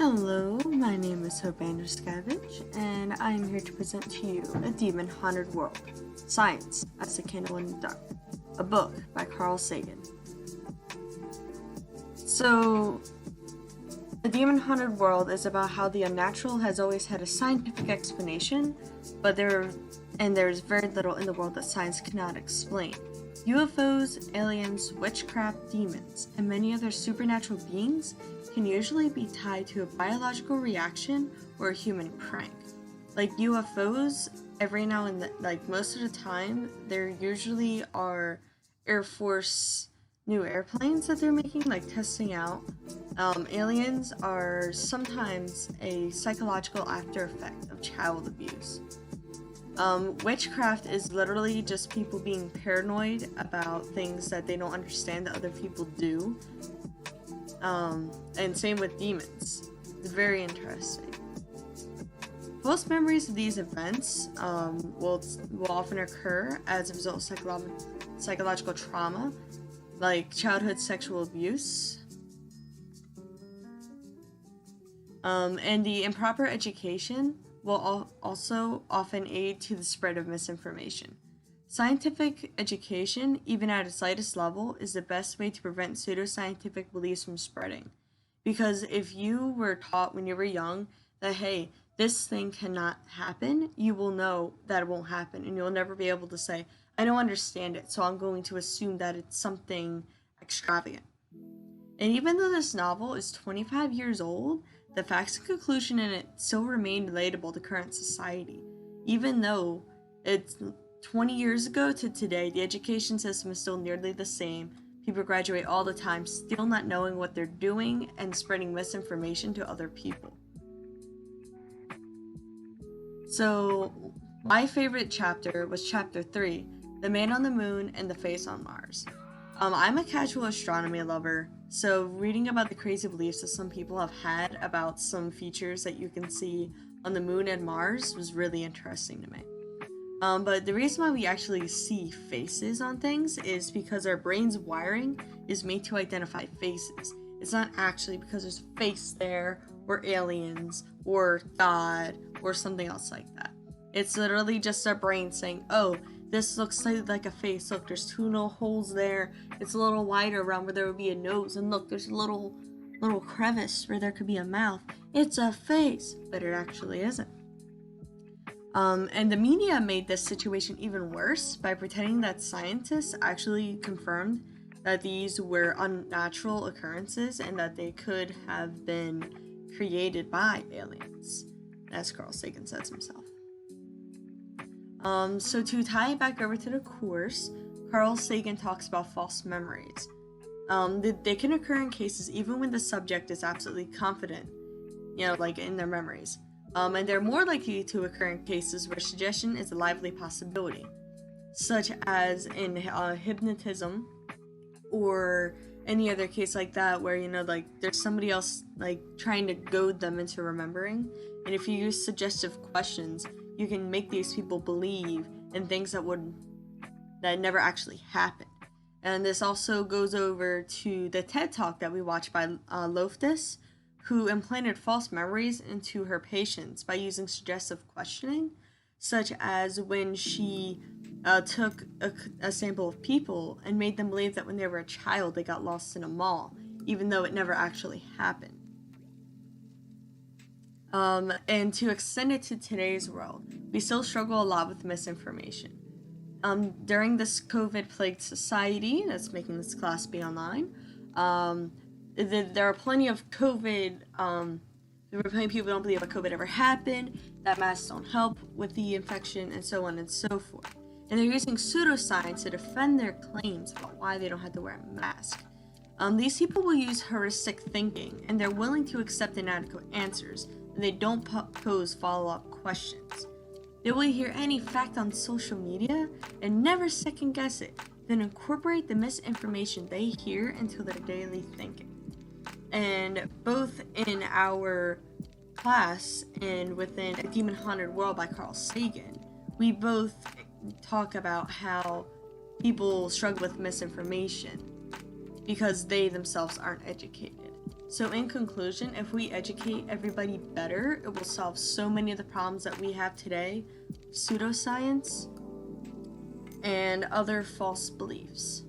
Hello, my name is Hope Scavenge, and I am here to present to you A Demon Haunted World, Science as a Candle in the Dark, a book by Carl Sagan. So, The Demon Haunted World is about how the unnatural has always had a scientific explanation, but there's very little in the world that science cannot explain. UFOs, aliens, witchcraft, demons, and many other supernatural beings can usually be tied to a biological reaction or a human prank. Like UFOs, every now and then, like most of the time, there usually are Air Force new airplanes that they're making, like testing out. Aliens are sometimes a psychological after effect of child abuse. Witchcraft is literally just people being paranoid about things that they don't understand that other people do. And same with demons. It's very interesting. False memories of these events will often occur as a result of psychological trauma, like childhood sexual abuse. And the improper education will also often aid to the spread of misinformation. Scientific education, even at its lightest level, is the best way to prevent pseudoscientific beliefs from spreading. Because if you were taught when you were young that, hey, this thing cannot happen, you will know that it won't happen, and you'll never be able to say, I don't understand it, so I'm going to assume that it's something extravagant. And even though this novel is 25 years old, the facts and conclusion in it still remain relatable to current society. Even though it's 20 years ago to today, the education system is still nearly the same. People graduate all the time, still not knowing what they're doing and spreading misinformation to other people. So, my favorite chapter was chapter 3, The Man on the Moon and the Face on Mars. I'm a casual astronomy lover, so reading about the crazy beliefs that some people have had about some features that you can see on the moon and Mars was really interesting to me. But the reason why we actually see faces on things is because our brain's wiring is made to identify faces. It's not actually because there's a face there, or aliens, or God, or something else like that. It's literally just our brain saying, oh, this looks like a face. Look, there's two little holes there. It's a little wider around where there would be a nose. And look, there's a little crevice where there could be a mouth. It's a face, but it actually isn't. And the media made this situation even worse by pretending that scientists actually confirmed that these were unnatural occurrences and that they could have been created by aliens, as Carl Sagan says himself. So to tie it back over to the course, Carl Sagan talks about false memories. They can occur in cases even when the subject is absolutely confident, like in their memories. And they're more likely to occur in cases where suggestion is a lively possibility, such as in hypnotism or any other case like that where, there's somebody else, trying to goad them into remembering. And if you use suggestive questions, you can make these people believe in things that never actually happened. And this also goes over to the TED Talk that we watched by Lofi, who implanted false memories into her patients by using suggestive questioning, such as when she took a sample of people and made them believe that when they were a child they got lost in a mall, even though it never actually happened. And to extend it to today's world, we still struggle a lot with misinformation. During this COVID-plagued society that's making this class be online, there are plenty of COVID, there are plenty of people who don't believe that COVID ever happened, that masks don't help with the infection, and so on and so forth. And they're using pseudoscience to defend their claims about why they don't have to wear a mask. These people will use heuristic thinking, and they're willing to accept inadequate answers, and they don't pose follow-up questions. They will hear any fact on social media and never second guess it, then incorporate the misinformation they hear into their daily thinking. And both in our class and within A Demon Haunted World by Carl Sagan, we both talk about how people struggle with misinformation because they themselves aren't educated. So in conclusion, if we educate everybody better, it will solve so many of the problems that we have today, pseudoscience and other false beliefs.